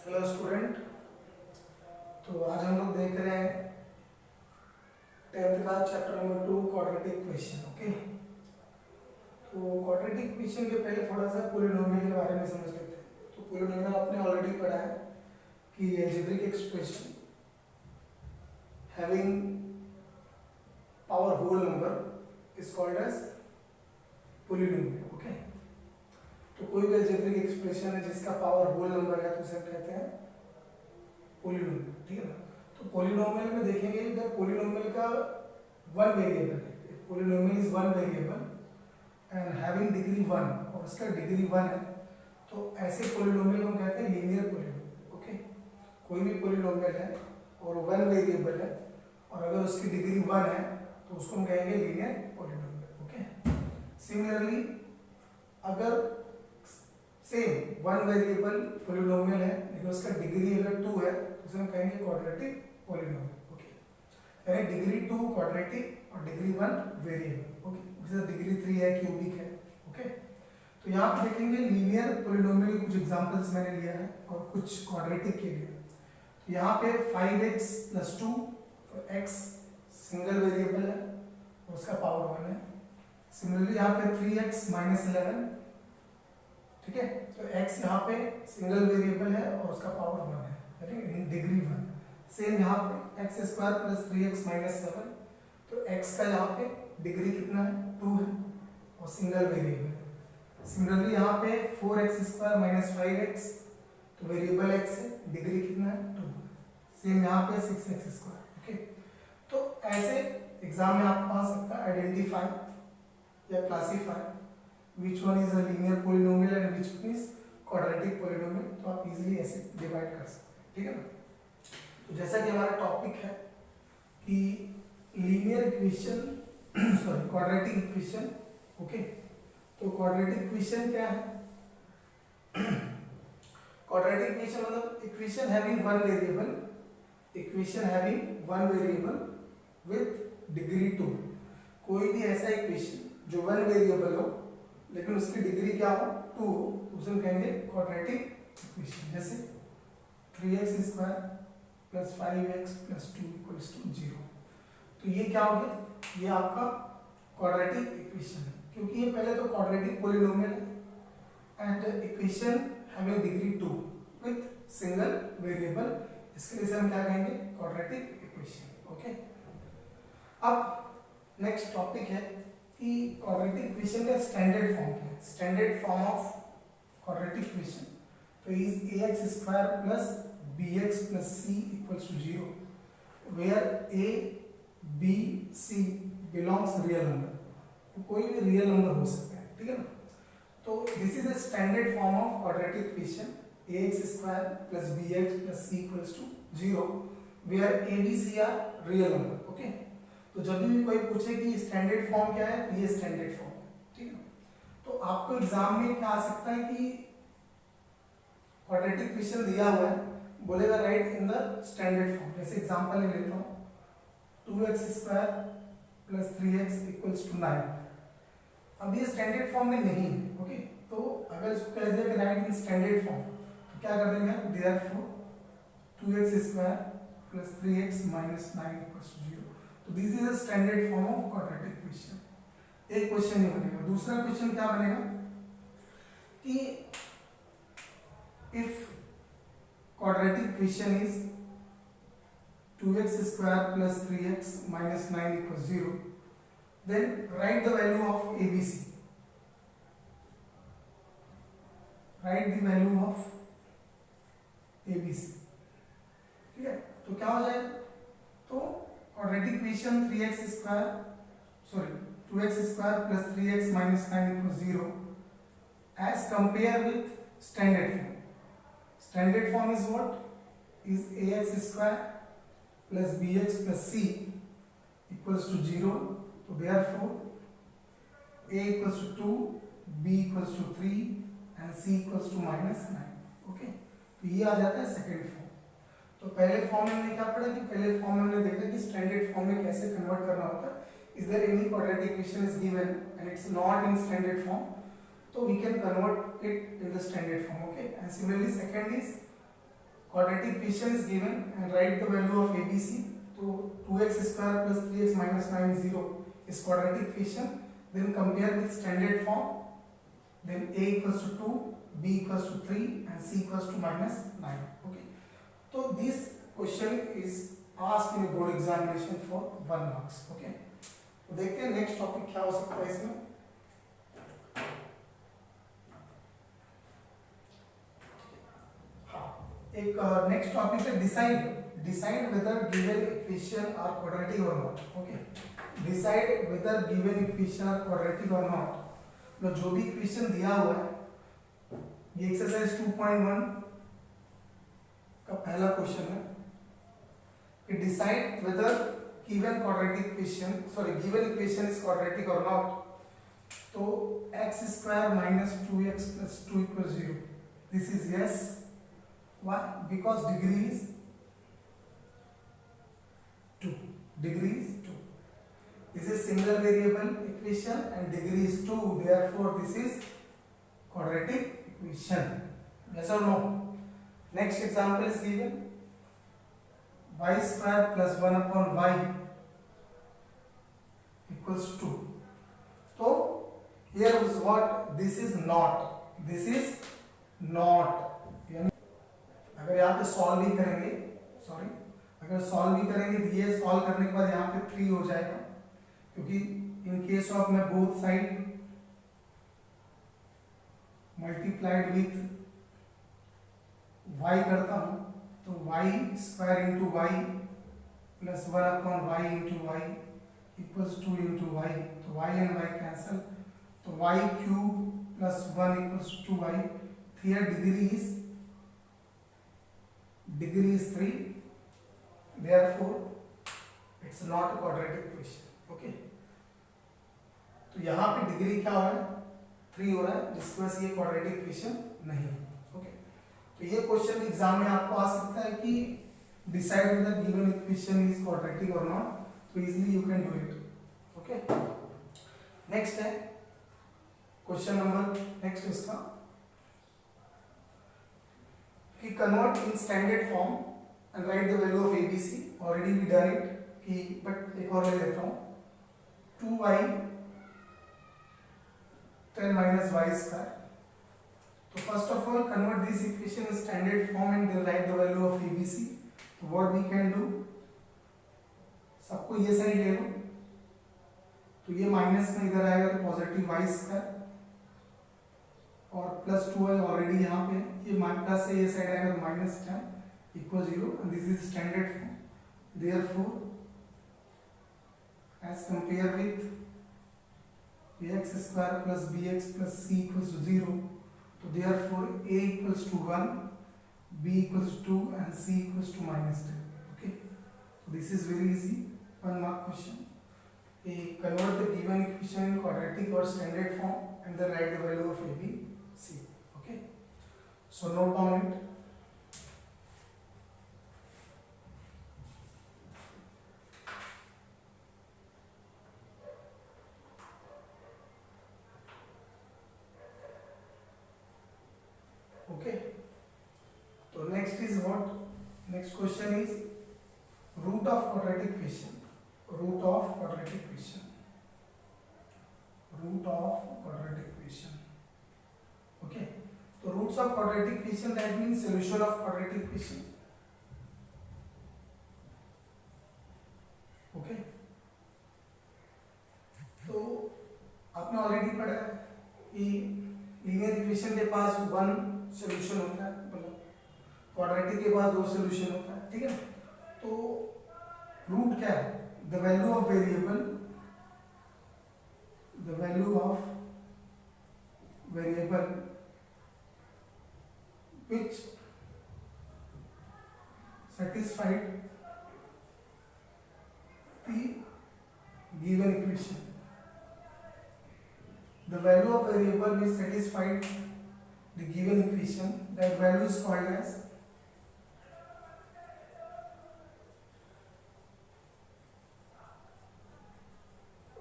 Hello student. तो आज हम लोग देख रहे हैं 10th का chapter number 2 quadratic equation. Okay, तो क्वाड्रेटिक इक्वेशन के पहले थोड़ा सा पॉलिनोमियल के बारे में समझ लेते हैं। तो पॉलिनोमियल आपने ऑलरेडी पढ़ा है कि algebraic expression having power whole number is called as polynomial. Okay, तो कोई भी एल्जेब्रिक एक्सप्रेशन है जिसका पावर होल नंबर है तो उसे कहते हैं पॉलिनोमियल। ठीक है ना। तो पॉलिनोमियल में देखेंगे इधर पॉलिनोमियल का वन वेरिएबल है। Polynomial is one variable and having degree one और उसका डिग्री वन है, तो ऐसे पॉलिनोमियल हम कहते हैं लीनियर पॉलिनोमियल। ओके, कोई भी पॉलिनोमियल है और वन वेरिएबल है और अगर उसकी डिग्री वन है तो उसको हम कहेंगे लीनियर पॉलिनोमियल। ओके, सिमिलरली अगर सेम वन वेरिएबल पॉलिनोमियल है लेकिन उसका डिग्री अगर टू है तो उसे हम कहेंगे क्वाड्रेटिक पॉलिनोमियल। ओके, यानी डिग्री टू क्वाड्रेटिक और डिग्री वन वेरिएबल। ओके, जैसे डिग्री थ्री है, क्यूबिक है। ओके, तो यहाँ पे देखेंगे लीनियर पॉलिनोमियल के कुछ एग्जांपल्स मैंने लिया है और कुछ क्वाड्रेटिक के लिए। तो यहाँ पे 5x + 2 और x सिंगल वेरिएबल है और उसका पावर 1 है। सिमिलरली यहाँ पे 3x - 11, ठीक है, तो x यहाँ पे सिंगल वेरिएबल है और उसका पावर 1 है, डिग्री 1। सेम यहाँ पे x² + 3x - 7, तो x का यहाँ पे डिग्री कितना है, 2 है और सिंगल वेरिएबल है। सिमिलरली यहाँ पे 4x² - 5x, तो वेरिएबल x है, डिग्री कितना है, 2। सेम यहाँ पे 6x²। ओके, तो ऐसे एग्जाम में आपको आ सकता है आइडेंटिफाई या classify which one is a linear polynomial and which one is quadratic polynomial, तो आप इजीली ऐसे डिवाइड कर सकते हैं। ठीक है ना। तो जैसा कि हमारा टॉपिक है कि linear equation sorry quadratic equation. Okay, तो क्वाड्रेटिक इक्वेशन क्या है? क्वाड्रेटिक इक्वेशन मतलब equation having one variable, equation having one variable with degree 2। कोई भी ऐसा इक्वेशन जो वन वेरिएबल हो लेकिन उसकी डिग्री क्या हो, 2 हो, तो उसे हम कहेंगे क्वाड्रेटिक इक्वेशन। जैसे 3x² + 5x + 2 = 0। तो ये क्या हो गया, ये आपका क्वाड्रेटिक इक्वेशन है क्योंकि ये पहले तो क्वाड्रेटिक पॉलिनोमियल है and equation having degree 2 with single variable, इसके लिए हम क्या कहेंगे, क्वाड्रेटिक इक्वेशन। ओके, अब नेक्स्ट टॉपिक है कि क्वाड्रेटिक इक्वेशन का स्टैंडर्ड फॉर्म क्या है। Standard form of quadratic equation तो is ax² + bx + c = 0 where a b c belongs real number. तो कोई भी रियल नंबर हो सकता है। ठीक है ना। तो this is the standard form of quadratic equation ax² + bx + c = 0 where a b c are real number. Okay, तो जब भी कोई पूछे कि स्टैंडर्ड फॉर्म क्या है तो ये स्टैंडर्ड फॉर्म है। ठीक है, तो आपको एग्जाम में क्या आ सकता है कि क्वाड्रेटिक इक्वेशन दिया हुआ है, बोलेगा right in the standard form. जैसे एग्जांपल ले लेता हूँ, 2x² + 3x = 9। अब ये स्टैंडर्ड फॉर्म में नहीं है। ओके, तो अगर इसको कह दिया कि राइट इन स्टैंडर्ड फॉर्म तो क्या कर देंगे, देयरफॉर 2x² + 3x - 9 = 0। तो this is a standard form of quadratic equation. एक क्वेश्चन ये बनेगा। दूसरा क्वेश्चन क्या बनेगा कि if quadratic equation is 2x² + 3x - 9 = 0, then write the value of abc, write the value of abc। ठीक है, तो क्या हो जाएगा, तो quadratic equation 2x² + 3x - 9 = 0 as compare with standard form। Standard form is what? Is ax² + bx + c = 0। तो therefore a = 2, b = 3 and c = -9। Okay, तो ये आ जाता है सेकेंड फॉर्म। तो पहले फॉर्म में हमने क्या पढ़ा कि पहले फॉर्म में हमने देखा कि स्टैंडर्ड फॉर्म में कैसे कन्वर्ट करना होता है। Is there any quadratic equation is given and it's not in standard form, तो we can convert it in the standard form. Okay, and similarly second is quadratic equation is given and write the value of ABC. So 2x square plus 3x minus 9 is 0 is quadratic equation. Then compare with standard form. Then a equals to 2, b equals to 3 and c equals to minus 9. Okay. So this question is asked in a board examination for 1 marks. Okay. तो देखते हैं next topic क्या हो सकता है इसमें. हाँ, एक नेक्स्ट टॉपिक है decide whether given equation are quadratic और not. Okay, decide whether given equation are quadratic और नॉट. मतलब जो भी इक्वेशन दिया हुआ है, ये एक्सरसाइज 2.1 का पहला क्वेश्चन है कि decide weather given equation is quadratic or not. तो x square minus 2x plus 2 equals 0. This is yes. Why? Because degree is 2. Degree is 2. This is single variable equation and degree is 2. Therefore, this is quadratic equation. Yes or no? Next example is given. Y square plus 1 upon y equals 2. So here is what? This is not. This is not. यानी अगर यहाँ पे solve भी करेंगे, sorry, अगर solve भी करेंगे तो ये सॉल्व करने के बाद यहाँ पे 3 हो जाएगा, क्योंकि इन केस ऑफ मैं both side multiplied with y करता हूँ, तो y square into y plus 1 upon y into y equals 2 into y. तो y एंड y कैंसल, तो y cube plus 1 equals 2y. Here degree is 3. Therefore it's not a quadratic equation. Okay, तो यहाँ पे degree क्या हो रहा है? 3 हो रहा है, जिसकी वजह से ये क्वाड्रेटिक इक्वेशन नहीं है. तो ये क्वेश्चन एग्जाम में आपको आ सकता है कि decide whether given equation is quadratic और नॉट. तो easily you can do it. Okay, next है क्वेश्चन नंबर, नेक्स्ट इसका कि convert in standard form and write the value of ABC. Already we done it कि, but एक और ले लेता हूं. 2y 10 minus y square. So first of all, convert this equation in standard form and then write the value of ABC. So what we can do? सबको ये side ले लो, तो ये माइनस में इधर आएगा तो पॉजिटिव y स्क्वायर और प्लस 2y ऑलरेडी यहाँ पे है, ये प्लस से ये साइड आएगा तो minus 10 equal 0 and this is standard form. Therefore, as compared with ax square plus bx plus c equals to 0. So therefore a equals to 1, b equals to 2 and c equals to minus 10. Okay, so this is very easy, 1 mark question. Convert the given equation in quadratic or standard form and then write the value of a, b, c. Okay, so note on it. Okay, so next is what? Next question is root of quadratic equation. Root of quadratic equation. Root of quadratic equation. Okay, so roots of quadratic equation, that means solution of quadratic equation. Okay, तो आपने already पढ़ा है कि linear equation के पास 1 solution होता है, मतलब quadratic के पास 2 सोल्यूशन होता है. ठीक है, तो रूट क्या है? The value of variable, the value of variable which satisfied the given equation. The value of variable which satisfied the given equation, that value is called as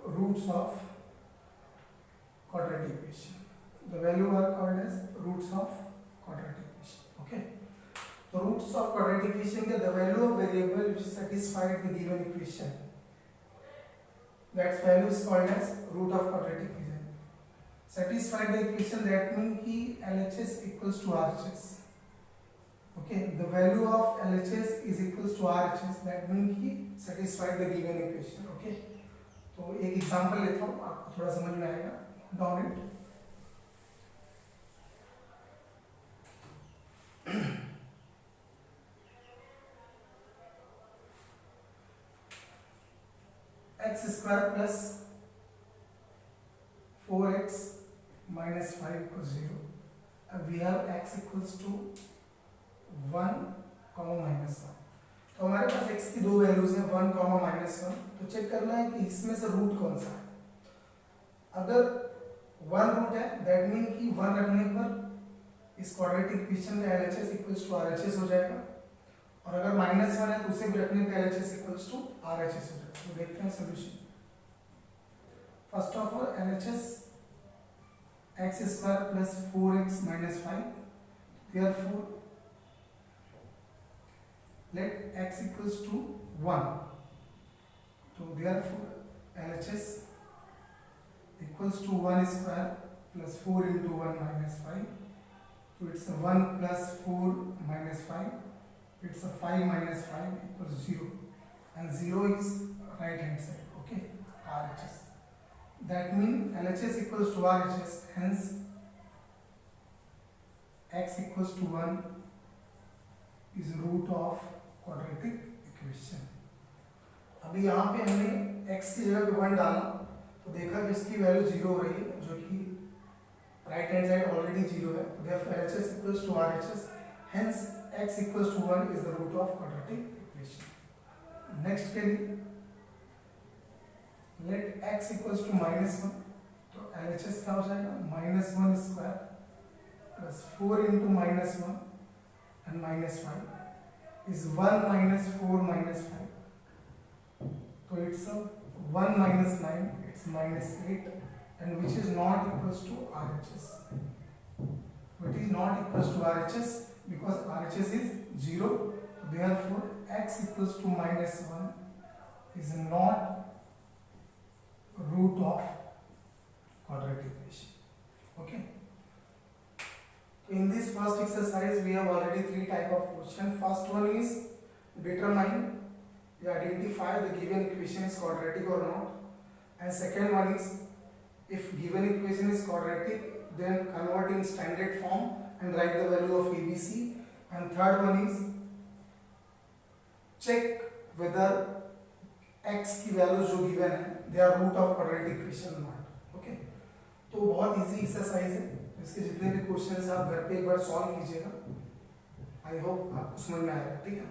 roots of quadratic equation. The value are called as roots of quadratic equation. Okay, The roots of quadratic equation get the value of variable which satisfied the given equation. That value is called as root of quadratic equation. Satisfied the equation, that means कि LHS equals to RHS. Okay, the value of LHS is equals to RHS. That means कि satisfied the given equation. Okay, तो एक example लेता हूँ, आपको थोड़ा समझ में आएगा. Down it. x square plus 4x minus 5 equals 0. We have x equals to 1 comma minus 1. तो हमारे पास x की दो वैल्यूज हैं 1 comma minus 1. तो चेक करना है कि इसमें से रूट कौन सा है. अगर 1 रूट है दैट मीन कि 1 रखने पर इस क्वाड्रेटिक इक्वेशन का LHS इक्वल्स टू RHS हो जाएगा, और अगर माइनस 1 है तो उसे भी रखने पर LHS इक्वल्स टू RHS हो जाएगा. तो देखते हैं solution. First of all LHS x square plus 4x minus 5. Therefore let x equals to 1. So therefore LHS equals to 1 square plus 4 into 1 minus 5. So it's a 1 plus 4 minus 5. It's a 5 minus 5 equals 0. And 0 is right hand side. Okay, RHS. That means LHS equals to RHS. Hence x equals to 1 is root of quadratic equation. अभी यहाँ पे हमने x की जगह पे 1 डाला तो देखा कि इसकी वैल्यू 0 हो रही है, जो कि राइट हैंड साइड ऑलरेडी 0 है. Therefore LHS equals to RHS. Hence x equals to 1 is the root of quadratic equation. Next के लिए let x equals to minus 1. तो LHS क्या हो जाएगा, minus 1 square plus 4 into minus 1 and minus 5 is 1 minus 4 minus 5. तो it's 1 minus 9, it's minus 8 and which is not equals to RHS. It is not equals to RHS because RHS is 0. Therefore x equals to minus 1 is not root of quadratic equation. Okay. In this first exercise we have already 3 type of question. First one is determine, you identify the given equation is quadratic or not, and second one is if given equation is quadratic then convert in standard form and write the value of ABC, and third one is check whether x की value जो given है they are root of quadratic equation not. Okay, तो बहुत easy exercise है. इसके जितने भी questions आप घर पे एक बार सॉल्व कीजिएगा. आई होप आपको समझ में आएगा. ठीक है.